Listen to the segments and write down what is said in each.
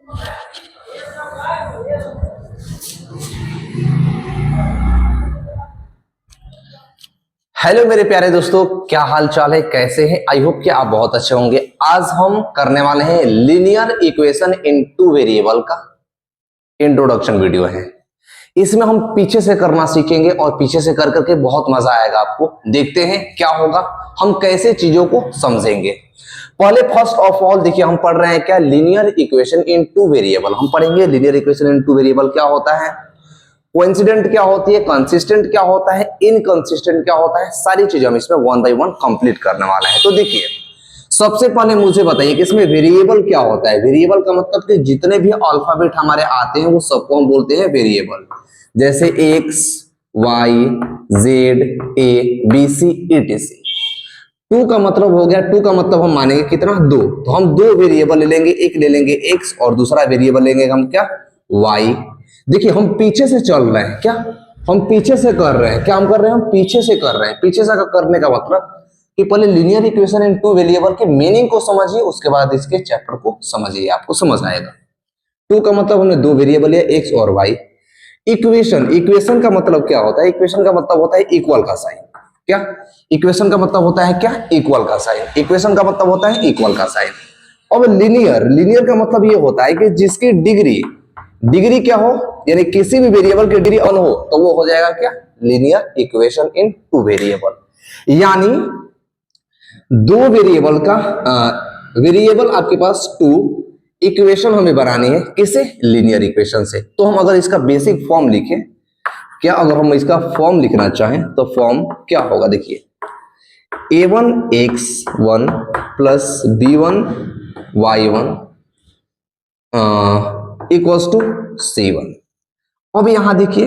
Hello मेरे प्यारे दोस्तों, क्या हाल चाल है, कैसे हैं? आई होप कि आप बहुत अच्छे होंगे। आज हम करने वाले हैं linear equation in two variable का इंट्रोडक्शन वीडियो है। इसमें हम पीछे से करना सीखेंगे और पीछे से कर करके बहुत मजा आएगा आपको। देखते हैं क्या होगा, हम कैसे चीजों को समझेंगे। पहले फर्स्ट ऑफ ऑल देखिए, हम पढ़ रहे हैं क्या, linear equation in two variable. हम पढ़ेंगे linear equation in two variable क्या होता है, कोइंसिडेंट क्या होती है, कंसिस्टेंट क्या होता है, इनकंसिस्टेंट क्या होता है, सारी चीजें हम इसमें वन बाय वन कंप्लीट करने वाला है। तो देखिए, सबसे पहले मुझे बताइए कि इसमें वेरिएबल क्या होता है। वेरिएबल का मतलब कि जितने भी अल्फाबेट हमारे आते हैं वो सबको हम बोलते हैं वेरिएबल। जैसे X, Y, Z, A, B, C, etc। Two का मतलब हो गया, टू का मतलब हम मानेंगे कितना, दो। तो हम दो वेरिएबल ले लेंगे, एक ले लेंगे एक्स और दूसरा वेरिएबल लेंगे हम क्या, वाई। देखिए, हम पीछे से चल रहे हैं क्या, हम पीछे से कर रहे हैं, क्या हम कर रहे हैं, हम पीछे से कर रहे हैं। पीछे से करने का मतलब कि पहले linear equation in two variable के मीनिंग को समझिए, उसके बाद इसके चैप्टर को समझिए, आपको समझ आएगा। टू का मतलब हमने दो वेरिएबल लिया, एक्स और वाई। इक्वेशन का मतलब क्या होता है, इक्वेशन का मतलब होता है इक्वल का साइन। क्या इक्वेशन का मतलब होता है, क्या, इक्वल का साइन। इक्वेशन का मतलब होता है इक्वल का साइन। अब लीनियर का मतलब ये होता है कि जिसकी डिग्री क्या हो, यानी किसी भी वेरिएबल की डिग्री अन हो, तो वो हो जाएगा क्या, linear equation in two variable. यानी दो वेरिएबल का वेरिएबल आपके पास टू, इक्वेशन हमें बनानी है किसे, लीनियर इक्वेशन से। तो हम अगर इसका बेसिक फॉर्म लिखें, क्या अगर हम इसका फॉर्म लिखना चाहें तो फॉर्म क्या होगा, देखिए, a1x1 plus b1y1 equals to c1। अब यहां देखिए,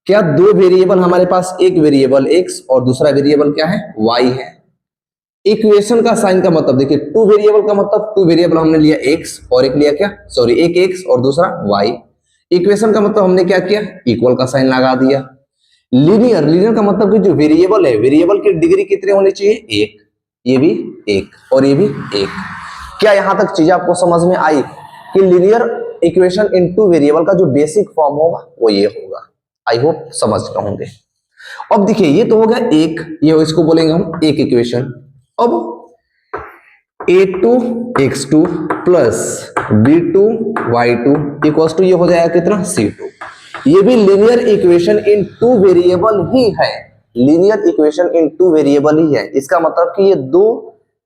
क्या दो वेरिएबल हमारे पास, एक वेरिएबल x और दूसरा वेरिएबल क्या है, y है। इक्वेशन का साइन का मतलब देखिए, टू वेरिएबल का मतलब टू वेरिएबल हमने लिया x और एक लिया क्या, सॉरी, एक x और दूसरा y। इक्वेशन का मतलब हमने क्या किया, इक्वल का साइन लगा दिया। लीनियर का मतलब कि जो वेरिएबल है, वेरिएबल की डिग्री कितने होनी चाहिए, एक, ये भी एक और ये भी एक। क्या यहां तक चीज आपको समझ में आई कि linear equation in two variable का जो बेसिक फॉर्म होगा वो ये होगा। आई होप समझ गए होंगे। अब देखिए, ये तो हो गया एक, ये इसको बोलेंगे हम एक इक्वेशन। अब a2x2 plus b2y2 equals to, ये हो जाएगा कितना, c2। ये भी linear equation in two variable ही है, linear equation in two variable ही है। इसका मतलब कि ये दो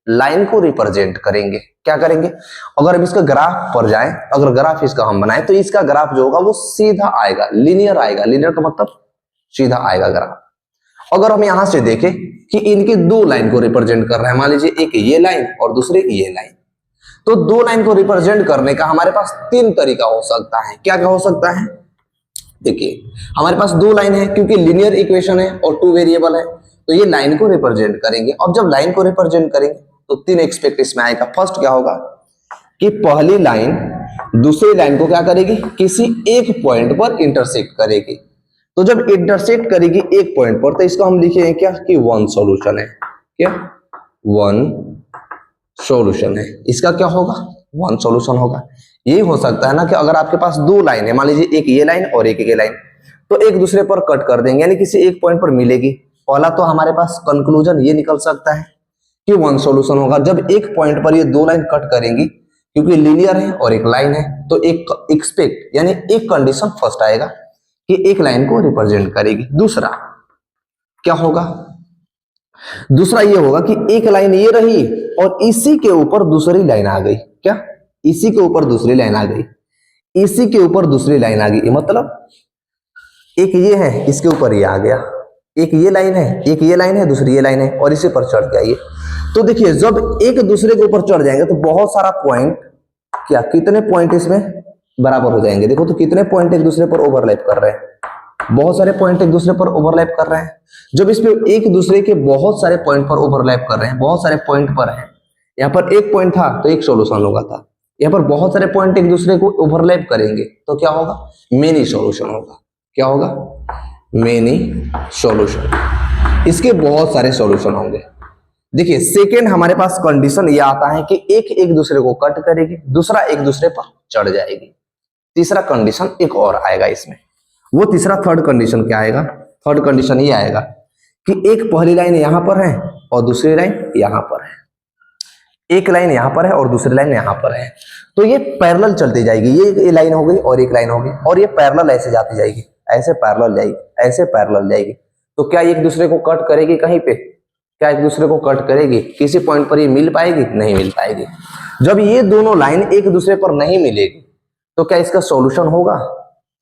लाइन को रिप्रेजेंट करेंगे। क्या करेंगे, अगर हम इसका ग्राफ पर जाएं, अगर ग्राफ इसका हम बनाएं तो इसका ग्राफ जो होगा वो सीधा आएगा, लीनियर आएगा। लीनियर का मतलब सीधा आएगा ग्राफ। अगर हम यहां से देखें कि इनके दो लाइन को रिप्रेजेंट कर रहे हैं, मान लीजिए एक ये लाइन और दूसरे ये लाइन, तो दो लाइन को रिप्रेजेंट करने का हमारे पास तीन तरीका हो सकता है। क्या क्या हो सकता है, देखिए, हमारे पास दो लाइन है, क्योंकि लीनियर इक्वेशन है और टू वेरिएबल है, तो ये लाइन को रिप्रेजेंट करेंगे। अब जब लाइन को रिप्रेजेंट करेंगे तो तीन एक्सपेक्ट इसमें आएगा। फर्स्ट क्या होगा कि पहली लाइन दूसरी लाइन को क्या करेगी, किसी एक पॉइंट पर इंटरसेक्ट करेगी। तो जब इंटरसेक्ट करेगी एक पॉइंट पर, तो इसको हम लिखेंगे क्या, कि वन सॉल्यूशन है। क्या, वन सॉल्यूशन है। इसका क्या होगा, वन सॉल्यूशन होगा। यही हो सकता है ना कि अगर आपके पास दो लाइन है, मान लीजिए एक ये लाइन और एक ये लाइन, तो एक दूसरे पर कट कर देंगे, यानी किसी एक पॉइंट पर मिलेगी। पहला तो हमारे पास कंक्लूजन ये निकल सकता है कि वन सॉल्यूशन होगा। जब एक पॉइंट पर ये दो लाइन कट करेंगी, क्योंकि लीनियर है और एक लाइन है, तो एक एक्सपेक्ट यानी एक कंडीशन फर्स्ट आएगा कि एक लाइन को रिप्रेजेंट करेगी। दूसरा क्या होगा, दूसरा ये होगा कि एक लाइन ये रही और इसी के ऊपर दूसरी लाइन आ गई। क्या, इसी के ऊपर दूसरी लाइन आ गई, इसी के ऊपर दूसरी लाइन आ गई। मतलब एक ये है, इसके ऊपर ये आ गया, एक ये लाइन है, एक ये लाइन है, दूसरी ये लाइन है, और इसी पर चढ़ गया ये। तो देखिए, जब एक दूसरे के ऊपर चढ़ जाएंगे तो बहुत सारा पॉइंट, क्या, कितने पॉइंट इसमें बराबर हो जाएंगे। देखो तो कितने पॉइंट एक दूसरे पर ओवरलैप कर रहे हैं, बहुत सारे पॉइंट एक दूसरे पर ओवरलैप कर रहे हैं। जब इस पे एक दूसरे के बहुत सारे पॉइंट पर ओवरलैप कर रहे हैं, बहुत सारे पॉइंट पर है, यहाँ पर एक पॉइंट था तो एक सॉल्यूशन होगा था, यहाँ पर बहुत सारे पॉइंट एक दूसरे को ओवरलैप करेंगे तो क्या होगा, मेनी सॉल्यूशन होगा। क्या होगा, मेनी सॉल्यूशन। इसके बहुत सारे सॉल्यूशन होंगे। देखिए, सेकेंड हमारे पास कंडीशन ये आता है कि एक दूसरे को कट करेगी, दूसरा एक दूसरे पर चढ़ जाएगी। तीसरा कंडीशन एक और आएगा इसमें, वो तीसरा थर्ड कंडीशन क्या आएगा? थर्ड कंडीशन ये आएगा कि एक पहली लाइन यहां पर है और दूसरी लाइन यहां पर है, एक लाइन यहां पर है और दूसरी लाइन यहां पर है, तो ये पैरेलल चलती जाएगी। ये लाइन हो गई और एक लाइन होगी, और ये पैरेलल ऐसे जाती जाएगी, ऐसे पैरेलल जाएगी, ऐसे पैरेलल जाएगी। तो क्या एक दूसरे को कट करेगी कहीं पे? क्या एक दूसरे को कट करेगी? किसी पॉइंट पर ये मिल पाएगी? नहीं मिल पाएगी। जब ये दोनों लाइन एक दूसरे पर नहीं मिलेगी तो क्या इसका सॉल्यूशन होगा?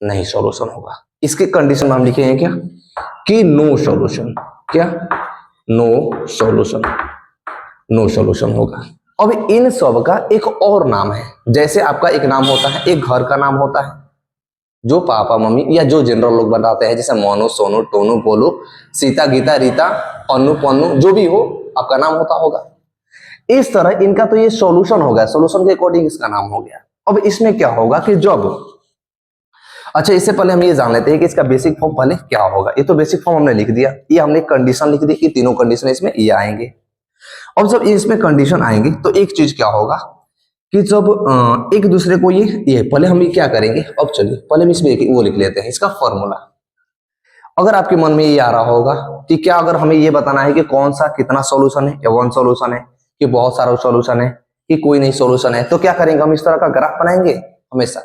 नहीं सॉल्यूशन होगा। इसके कंडीशन में हम लिखेंगे क्या कि नो सॉल्यूशन। क्या? नो सॉल्यूशन, नो सॉल्यूशन होगा। अब इन सब का एक और नाम है, जैसे आपका एक नाम होता है, एक घर का नाम होता है जो पापा मम्मी या जो जनरल लोग बताते हैं, जैसे मोनू, सोनू, टोनू, बोलू, सीता, गीता, रीता, अन्नू, पन्नू, जो भी हो आपका नाम होता होगा। इस तरह इनका तो ये सॉल्यूशन हो गया, सॉल्यूशन के अकॉर्डिंग इसका नाम हो गया। अब इसमें क्या होगा कि जब, अच्छा इससे पहले हम ये जान लेते हैं कि इसका बेसिक फॉर्म पहले क्या होगा। ये तो बेसिक फॉर्म हमने लिख दिया, ये हमने कंडीशन लिख दी कि तीनों कंडीशन इसमें ये आएंगे। अब जब इसमें कंडीशन आएंगे तो एक चीज क्या होगा कि जब एक दूसरे को ये पहले हम ये क्या करेंगे, अब चलिए पहले हम इसमें वो लिख लेते हैं इसका फॉर्मूला। अगर आपके मन में ये आ रहा होगा कि क्या अगर हमें ये बताना है कि कौन सा कितना सॉल्यूशन है, या वन सॉल्यूशन है कि बहुत सारा सॉल्यूशन है कि कोई नहीं सॉल्यूशन है, तो क्या करेंगे हम? इस तरह का ग्राफ बनाएंगे? हमेशा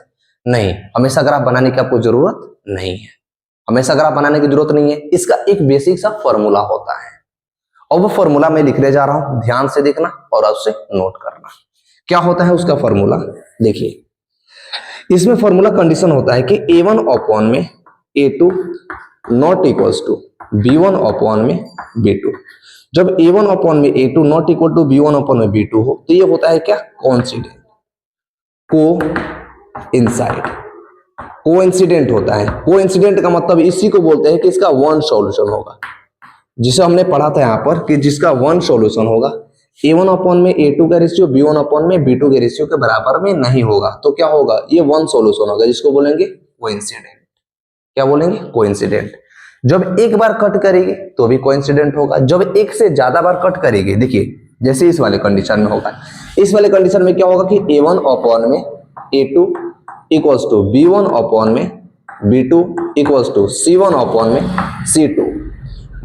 नहीं, हमेशा ग्राफ बनाने की आपको जरूरत नहीं है, हमेशा ग्राफ बनाने की जरूरत नहीं है। इसका एक बेसिक सा फॉर्मूला होता है, और वो फॉर्मूला मैं लिखने जा रहा हूं, ध्यान से देखना और उससे नोट करना। क्या होता है उसका फॉर्मूला? देखिए, इसमें फॉर्मूला कंडीशन होता है कि a1 अपॉन में a2 not equals to b1 upon में b2। जब a1 अपॉन में a2 not equal to b1 upon में b2 हो तो ये होता है क्या? कोइंसिडेंट, कोइंसिडेंट होता है। कोइंसिडेंट का मतलब इसी को बोलते हैं कि इसका वन सॉल्यूशन होगा, जिसे हमने पढ़ा था यहाँ पर कि जिसका वन सॉल्यूशन होगा। a1 अपॉन में a2 का रेशियो b1 अपॉन में b2 के रेशियो के बराबर में नहीं होगा, तो क्या होगा? ये वन सॉल्यूशन होगा, जिसको बोलेंगे कोइंसिडेंट। क्या बोलेंगे? कोइंसिडेंट। जब एक बार कट करेगी तो भी कोइंसिडेंट होगा, जब एक से ज्यादा बार कट करेगी, देखिए जैसे इस वाले कंडीशन में होगा, इस वाले कंडीशन में क्या होगा कि a1 अपॉन में a2 equals to b1 upon में b2 equals to c1 upon में c2।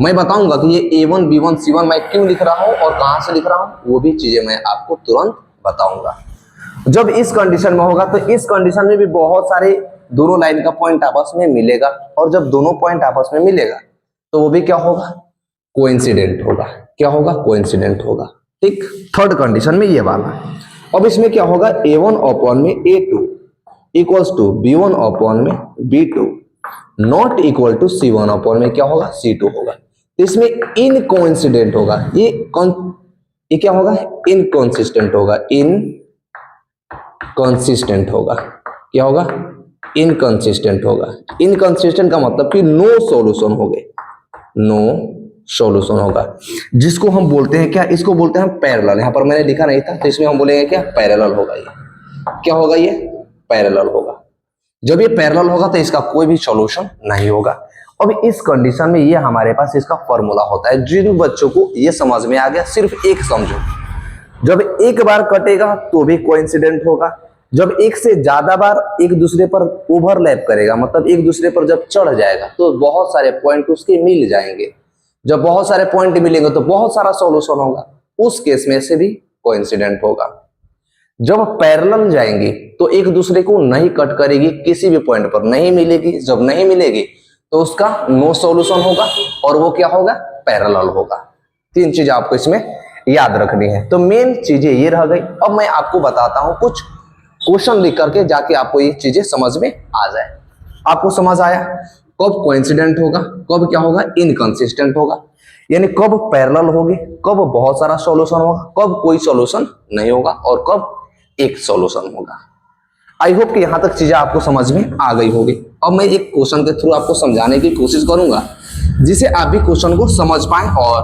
मैं बताऊंगा कि ये a1 b1 c1 मैं क्यों लिख रहा हूं और कहां से लिख रहा हूं, वो भी चीजें मैं आपको तुरंत बताऊंगा। जब इस कंडीशन में होगा तो इस कंडीशन में भी बहुत सारे दोनों लाइन का पॉइंट आपस में मिलेगा, और जब दोनों पॉइंट आपस में मिलेगा तो वो भी क्या होगा? कोइंसिडेंट होगा। क्या होगा? कोइंसिडेंट होगा। ठीक, थर्ड कंडीशन में ये वाला। अब इसमें क्या होगा? a1 अपॉन में a2 equals to b1 upon में b2 not equal to c1 upon में क्या होगा? c2 होगा। तो इसमें इनकोइंसिडेंट होगा, ये क्या होगा? इनकंसिस्टेंट होगा, इनकंसिस्टेंट होगा। क्या होगा? इनकंसिस्टेंट होगा। इनकंसिस्टेंट का मतलब कि नो सॉल्यूशन हो गए, नो सॉल्यूशन होगा, जिसको हम बोलते हैं क्या? इसको बोलते हैं पैरेलल। यहां पर मैंने लिखा नहीं था तो इसमें हम बोलेंगे क्या? पैरेलल होगा। ये क्या होगा? ये पैरेलल होगा। जब ये पैरेलल होगा तो इसका कोई भी सॉल्यूशन नहीं होगा। अब इस कंडीशन में ये हमारे पास इसका फॉर्मूला होता है। जिन बच्चों को ये समझ में आ गया, सिर्फ एक समझो, जब एक बार कटेगा तो भी कोइंसिडेंट होगा, जब एक से ज्यादा बार एक दूसरे पर ओवरलैप करेगा, मतलब एक दूसरे पर जब चढ़ जाएगा तो बहुत सारे पॉइंट उसके मिल जाएंगे। जब बहुत सारे पॉइंट मिलेंगे तो बहुत सारा सॉल्यूशन होगा, उस केस में से भी कोइंसिडेंट होगा। जब पैरेलल जाएंगे तो एक दूसरे को नहीं कट करेगी, किसी भी पॉइंट पर नहीं मिलेगी, जब नहीं मिलेगी तो उसका नो सॉल्यूशन होगा, और वो क्या होगा? पैरेलल होगा। तीन चीज आपको इसमें याद रखनी है। तो मेन चीजें ये रह गई। अब मैं आपको बताता हूं कुछ क्वेश्चन लिख करके, जाके आपको ये चीजें समझ में आ जाए। आपको समझ आया कब कोइंसिडेंट होगा, कब क्या होगा? इनकंसिस्टेंट होगा, यानी कब पैरेलल होगी, कब बहुत सारा सॉल्यूशन होगा, कब कोई सॉल्यूशन नहीं होगा, और कब एक सॉल्यूशन होगा। आई होप कि यहां तक चीजें आपको समझ में आ गई होगी। अब मैं एक क्वेश्चन के थ्रू आपको समझाने की कोशिश करूंगा, जिससे आप भी क्वेश्चन को समझ पाए और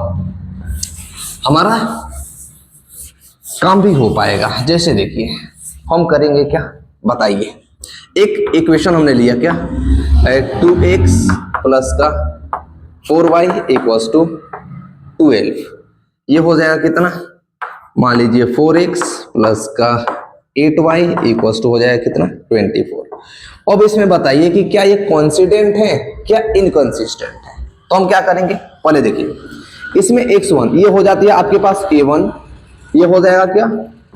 हमारा काम भी हो पाएगा। जैसे देखिए, हम करेंगे क्या, बताइए। एक इक्वेशन हमने लिया क्या, 2x प्लस का 4y इक्वल्स टू 12। ये हो जाएगा कितना? मान लीजिए 4x प्लस का 8y इक्वल टू हो जाएगा कितना 24। अब इसमें बताइए कि क्या ये कॉन्सिडेंट है क्या इनकंसिस्टेंट है। तो हम क्या करेंगे, पहले देखिए इसमें x1 ये हो जाती है आपके पास a1, ये हो जाएगा क्या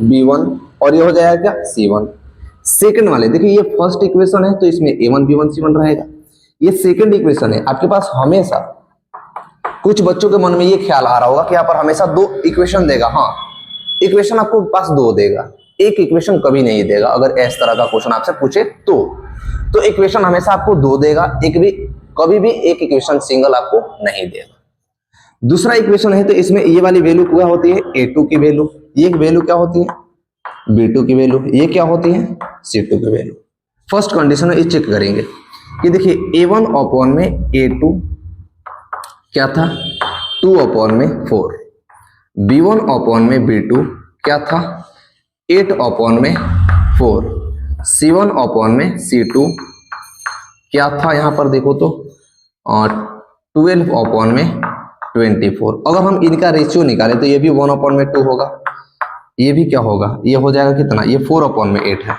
b1 और ये हो जाएगा क्या c1। सेकंड वाले देखिए ये फर्स्ट इक्वेशन है तो इसमें a1 b1 c1 रहेगा। ये सेकंड इक्वेशन है आपके पास। हमेशा कुछ बच्चों के मन में ये ख्याल आ रहा होगा कि यहाँ पर हमेशा दो इक्वेशन देगा। हाँ, इक्वेशन आपको पास दो देगा, एक इक्वेशन कभी नहीं देगा। अगर इस तरह का क्वेश्चन आपसे पूछे तो इक्वेशन हमेशा आपको दो देगा, एक भी कभी भी एक इक्वेशन सिंगल आपको नहीं देगा। दूसरा इक्वेशन है तो इसमें ये वाली वैल्यू क्या होती है a2 की वैल्यू, ये वैल्यू क्या होती है b2 की वैल्यू, ये क्या होती है c2 की वैल्यू। फर्स्ट कंडीशन में ये चेक करेंगे कि देखिए a1 अपॉन में a2 क्या था 2 अपॉन में 4, b1 अपॉन में b2 क्या था 8 अपॉन में 4, c1 अपॉन में c2 क्या था यहाँ पर देखो तो 12 अपॉन में 24। अगर हम इनका रेशियो निकालें तो ये भी 1 अपॉन में 2 होगा, ये भी क्या होगा ये हो जाएगा कितना, ये 4 अपॉन में 8 है,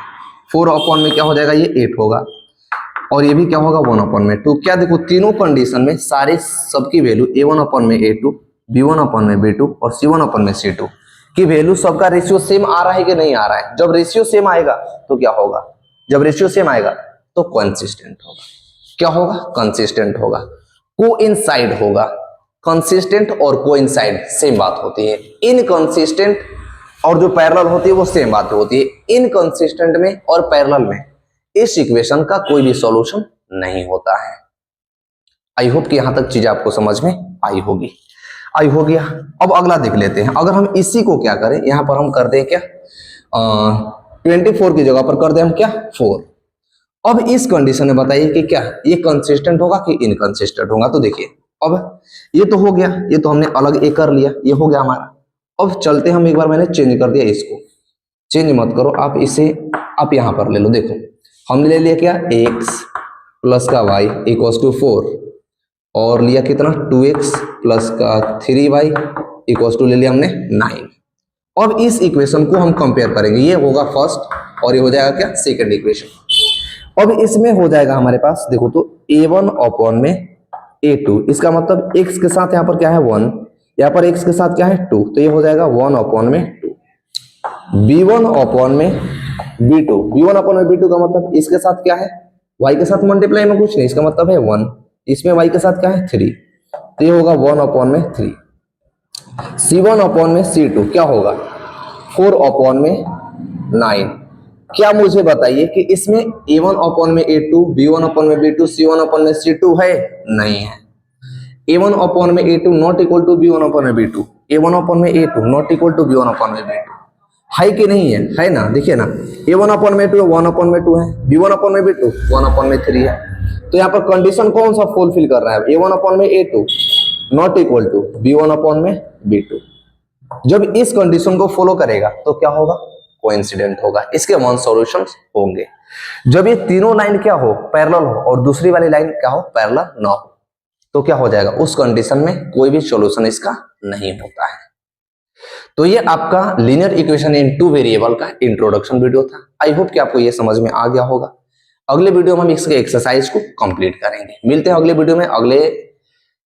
4 अपॉन में क्या हो जाएगा ये 8 होगा, और ये भी क्या होगा 1 अपॉन में 2। क्या देखो तीनों कंडीशन में सारे सबकी वैल्यू a1 अपॉन में a2, b1 अपॉन में b2 और c1 अपॉन में c2 की वैल्यू सबका रेशियो सेम आ रहा है कि नहीं आ रहा है। जब रेशियो सेम आएगा तो क्या होगा, जब रेशियो सेम आएगा तो कंसिस्टेंट होगा। क्या होगा कंसिस्टेंट होगा, कोइंसाइड होगा। कंसिस्टेंट और कोइंसाइड सेम बात होती है। इनकंसिस्टेंट और जो पैरेलल होती है वो सेम बात होती है। इनकंसिस्टेंट में और पैरेलल में इस इक्वेशन का कोई भी सॉल्यूशन नहीं होता है। आई होप कि यहां तक चीज आपको समझ में आई होगी। आई हो गया। अब अगला देख लेते हैं। अगर हम इसी को क्या करें, यहां पर हम कर दें क्या 24 की जगह पर कर दें हम क्या 4। अब इस कंडीशन में बताइए कि क्या ये कंसिस्टेंट होगा कि इनकंसिस्टेंट होगा। तो देखिए अब ये तो हो गया, ये तो हमने अलग एक कर लिया, ये हो गया हमारा। अब चलते हम एक बार मैंने चेंज कर दिया इसको, चेंज मत करो आप, इसे आप यहां पर ले लो। देखो हमने ले लिया क्या x प्लस का y इक्वल्स टू 4 और लिया कितना 2x प्लस का 3y इक्वल्स टू ले लिया हमने 9। अब इस इक्वेशन को हम कंपेयर करेंगे, ये होगा फर्स्ट और ये हो जाएगा क्या सेकंड इक्वेशन। अब इसमें हो जाएगा हमारे पास देखो तो a1 अपॉन में a2, इसका मतलब x के साथ यहाँ पर क्या है 1, यहाँ पर x के साथ क्या है 2, तो ये हो जाएगा 1 अपॉन में 2। b1 अपॉन में b2, b1 अपॉन में b2 का मतलब इसके साथ क्या है y के साथ मल्टीप्लाई में कुछ नहीं, इसका मतलब है 1, इसमें y के साथ क्या है 3, तो ये होगा 1 अपॉन में 3। c1 अपॉन में c2 क्या होगा 4 अपॉन में 9। क्या मुझे बताइए कि इसमें a1 अपॉन में a2, b1 अपॉन में b2, c1 अपॉन में c2 है? नहीं है। a1 अपॉन में a2 not equal to b1 upon में b2, a1 अपॉन में a2 not equal to b1 upon में b2 है कि नहीं है? है ना, देखिए ना a1 अपॉन में 2 1 अपॉन में 2 है, b1 अपॉन में b2 1 अपॉन में 3 है। तो यहाँ पर कंडीशन कौन सा फुलफिल कर रहा है, a1 अपॉन में a2 not equal to b1 upon में b2। जब इस कंडीशन को फॉलो करेगा तो क्या होगा कोइंसिडेंट होगा, इसके 1 सॉल्यूशंस होंगे। जब ये तीनों लाइन क्या हो पैरेलल हो और दूसरी वाली लाइन क्या हो पैरेलल ना हो तो क्या हो जाएगा, उस कंडीशन में कोई भी सॉल्यूशन इसका नहीं होता है। तो ये आपका linear equation in two variable का इंट्रोडक्शन वीडियो था। आई होप कि आपको ये समझ में आ गया होगा। अगले वीडियो में हम इसके एक्सरसाइज को कंप्लीट करेंगे। मिलते हैं अगले वीडियो में अगले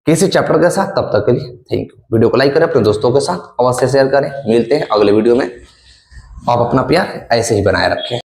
किसी चैप्टर के साथ, तब तक के लिए थैंक यू। वीडियो को लाइक करें, अपने दोस्तों के साथ अवश्य शेयर करें। मिलते हैं अगले वीडियो में। आप अपना प्यार ऐसे ही बनाए रखें।